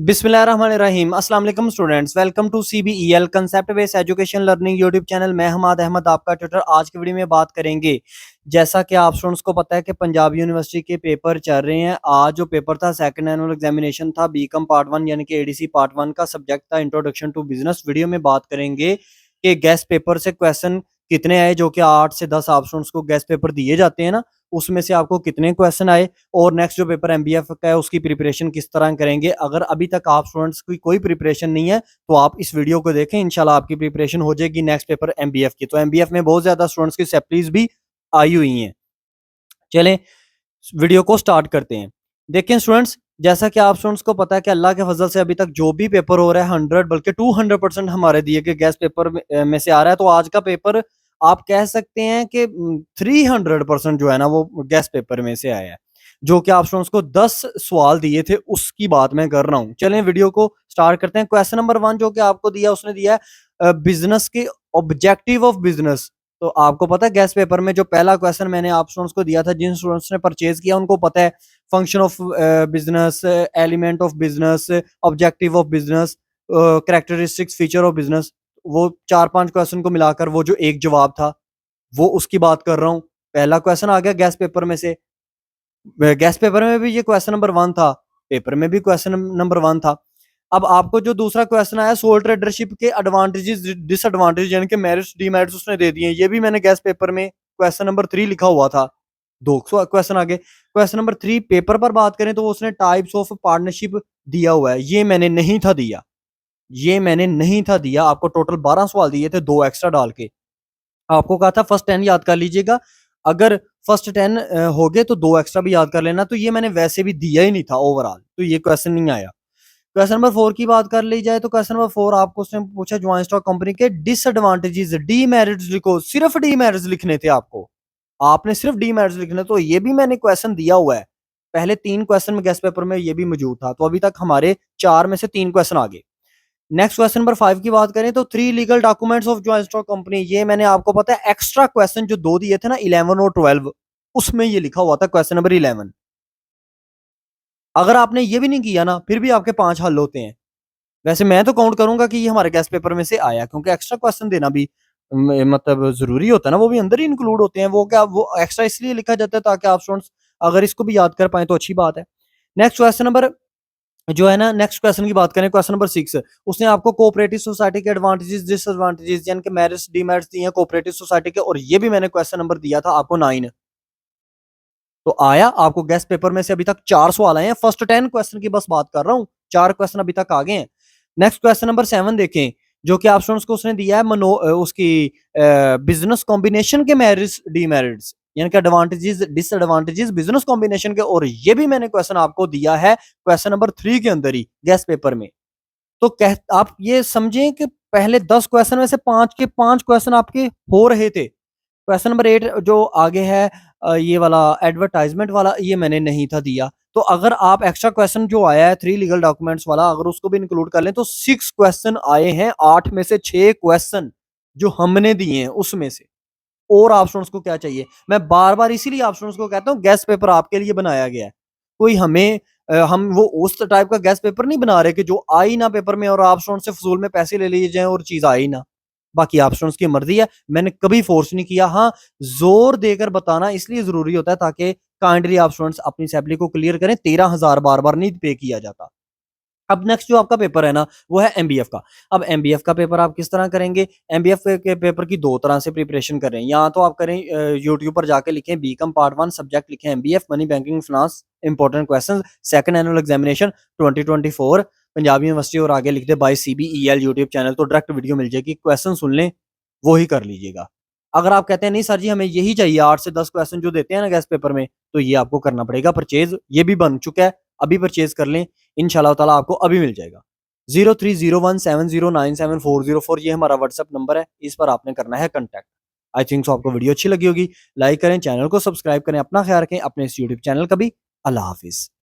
बिस्मिल्लाहिर्रहमानिर्रहीम। अस्सलाम वालेकुम students, welcome to CBEL concept based education learning YouTube channel. मैं हमाद अहमद आपका ट्यूटर। आज की वीडियो में बात करेंगे, जैसा कि आप स्टूडेंट्स को पता है कि पंजाब यूनिवर्सिटी के पेपर चल रहे हैं। आज जो पेपर था सेकंड एनुअल एग्जामिनेशन था, बीकॉम पार्ट 1 यानी कि ADC पार्ट 1 का सब्जेक्ट था इंट्रोडक्शन टू बिजनेस। वीडियो में बात करेंगे कि गेस्ट पेपर से क्वेश्चन कितने आए, जो कि 8 से 10 आप स्टूडेंट्स को गेस्ट पेपर दिए जाते हैं ना, उसमें से आपको कितने क्वेश्चन आए, और नेक्स्ट जो पेपर MBF का है उसकी प्रिपरेशन किस तरह करेंगे। अगर अभी तक आप स्टूडेंट्स की कोई प्रिपरेशन नहीं है तो आप इस वीडियो को देखें, इंशाल्लाह आपकी प्रिपरेशन हो जाएगी नेक्स्ट पेपर MBF की। तो MBF में बहुत ज्यादा स्टूडेंट्स की सैप्लीज भी आई हुई हैं। चलें वीडियो को स्टार्ट करते हैं। देखें स्टूडेंट्स, जैसा कि आप स्टूडेंट्स को पता है कि अल्लाह के फजल से अभी तक जो भी पेपर हो रहा है 100 बल्कि 200% हमारे दिए गए गेस्ट पेपर में से आ रहा है। तो आज का पेपर आप कह सकते हैं कि 300% जो है ना वो गेस्ट पेपर में से आया है, जो कि आप स्टूडेंट्स को 10 सवाल दिए थे उसकी बात मैं कर रहा हूँ। चलें वीडियो को स्टार्ट करते हैं। क्वेश्चन नंबर 1 जो कि आपको दिया, उसने दिया है बिजनेस के ऑब्जेक्टिव ऑफ बिजनेस। तो आपको पता है गेस्ट पेपर में जो पहला क्वेश्चन मैंने आप स्टूडेंट्स को दिया था, जिन स्टूडेंट्स ने परचेज किया उनको पता है function of business, element of business, objective of business, characteristics feature of business. वो 4-5 क्वेश्चन को मिलाकर वो जो एक जवाब था वो उसकी बात कर रहा हूँ। पहला क्वेश्चन आ गया गेस्ट पेपर में से। गेस्ट पेपर में भी ये क्वेश्चन नंबर 1 था, पेपर में भी क्वेश्चन नंबर 1 था। अब आपको जो दूसरा क्वेश्चन आया, सोल ट्रेडरशिप के एडवांटेजेस डिसएडवांटेज यानी कि मेरिट्स डीमेरिट्स उसने दे दिए। ये भी मैंने गेस्ट पेपर में क्वेश्चन नंबर 3 लिखा हुआ था। 2 क्वेश्चन आगे। क्वेश्चन नंबर 3 पेपर पर बात करें तो उसने टाइप्स ऑफ पार्टनरशिप दिया हुआ है, ये मैंने नहीं था दिया, ये मैंने नहीं था दिया। आपको टोटल 12 सवाल दिए थे, 2 एक्स्ट्रा डाल के। आपको कहा था फर्स्ट 10 याद कर लीजिएगा, अगर फर्स्ट 10 हो गए तो 2 एक्स्ट्रा भी याद कर लेना। तो ये मैंने वैसे भी दिया ही नहीं था ओवरऑल, तो ये क्वेश्चन नहीं आया। क्वेश्चन नंबर 4 की बात कर ली जाए तो क्वेश्चन नंबर 4 आपको उसने पूछा ज्वाइंट स्टॉक कंपनी के डिसएडवांटेजेस, डीमेरिट्स लिखो। सिर्फ डीमेरिट्स लिखने थे आपको, आपने सिर्फ डीमेरिट्स लिखने। तो ये भी मैंने क्वेश्चन दिया हुआ है, पहले 3 क्वेश्चन में गेस्ट पेपर में ये भी मौजूद था। तो अभी तक हमारे 4 में से 3 क्वेश्चन आ गए। नेक्स्ट क्वेश्चन नंबर 5 की बात करें तो 3 legal documents of joint stock company. ये मैंने आपको पता है एक्स्ट्रा क्वेश्चन जो 2 दिए थे ना, 11 और 12, उसमें ये लिखा हुआ था क्वेश्चन नंबर 11। अगर आपने ये भी नहीं किया ना, फिर भी आपके 5 हल होते हैं। वैसे मैं तो काउंट करूंगा कि ये हमारे गेस्ट पेपर में से आया, क्योंकि एक्स्ट्रा क्वेश्चन देना भी मतलब जरूरी होता है ना, वो भी अंदर ही इंक्लूड होते हैं। वो क्या, वो एक्स्ट्रा इसलिए लिखा जाता है ताकि आप स्टूडेंट्स अगर इसको भी याद कर पाए तो अच्छी बात है। नेक्स्ट क्वेश्चन नंबर जो है ना, नेक्स्ट क्वेश्चन की बात करें, क्वेश्चन नंबर 6, उसने आपको कोऑपरेटिव सोसाइटी के एडवांटेजेस डिसएडवांटेजेस यानी कि मेरिट्स डीमेरिट्स दिए हैं कोऑपरेटिव सोसाइटी के, और ये भी मैंने क्वेश्चन नंबर दिया था आपको 9। तो आया आपको गेस्ट पेपर में से अभी तक 4 सवाल आए हैं। फर्स्ट 10 क्वेश्चन की बस बात कर रहा हूँ, 4 क्वेश्चन अभी तक आ गए हैं। नेक्स्ट क्वेश्चन नंबर 7 देखें, जो कि आप स्टूडेंट्स को उसने दिया है उसकी बिजनेस कॉम्बिनेशन के मेरिट्स डीमेरिट्स यानी कि एडवांटेजेस डिसएडवांटेजेस बिजनेस कॉम्बिनेशन के, और ये भी मैंने क्वेश्चन आपको दिया है क्वेश्चन नंबर 3 के अंदर ही गेस्ट पेपर में। तो कह आप ये समझें कि पहले 10 क्वेश्चन में से 5 के 5 क्वेश्चन आपके हो रहे थे। क्वेश्चन नंबर 8 जो आगे है, ये वाला एडवर्टाइजमेंट वाला, ये मैंने नहीं था दिया। तो अगर आप एक्स्ट्रा क्वेश्चन जो आया है 3 लीगल डॉक्यूमेंट्स वाला, अगर उसको भी इंक्लूड कर लें तो 6 क्वेश्चन आए हैं। 8 में से 6 क्वेश्चन जो हमने दिए हैं उसमें से। और आप स्टूडेंट्स को क्या चाहिए? मैं बार बार इसीलिए आप स्टूडेंट्स को कहता हूँ गेस्ट पेपर आपके लिए बनाया गया है। कोई हमें हम वो उस टाइप का गेस्ट पेपर नहीं बना रहे कि जो आ ही ना पेपर में और आप स्टूडेंट से फजूल में पैसे ले लिए जाएं और चीज आई ना। बाकी आप स्टूडेंट्स की मर्जी है, मैंने कभी फोर्स नहीं किया। हाँ, जोर देकर बताना इसलिए जरूरी होता है ताकि काइंडली आप स्टूडेंट्स अपनी सैप्ली को क्लियर करें। 13,000 बार बार नहीं पे किया जाता। अब नेक्स्ट जो आपका पेपर है ना, वो है MBF का। अब MBF का पेपर आप किस तरह करेंगे? MBF के पेपर की 2 तरह से प्रिपरेशन करें। या तो आप करें यूट्यूब पर जाके लिखें बीकॉम पार्ट 1 सब्जेक्ट, लिखें MBF money banking finance important questions second annual examination 2024 Punjab university, और आगे लिख दे बाय CBEL यूट्यूब चैनल, तो डायरेक्ट वीडियो मिल जाएगी। क्वेश्चन सुन लें, वो ही कर लीजिएगा। अगर आप कहते हैं नहीं सर जी हमें यही चाहिए 8 से 10 क्वेश्चन जो देते हैं ना गेस्ट पेपर में, तो ये आपको करना पड़ेगा परचेज। ये भी बन चुका है, अभी परचेज कर लें, इंशाल्लाह ताला आपको अभी मिल जाएगा। 030170974404 ये हमारा व्हाट्सएप नंबर है, इस पर आपने करना है कांटेक्ट। आई थिंक सो आपको वीडियो अच्छी लगी होगी। लाइक करें, चैनल को सब्सक्राइब करें, अपना ख्याल रखें, अपने इस यूट्यूब चैनल का भी। अल्लाह हाफिज।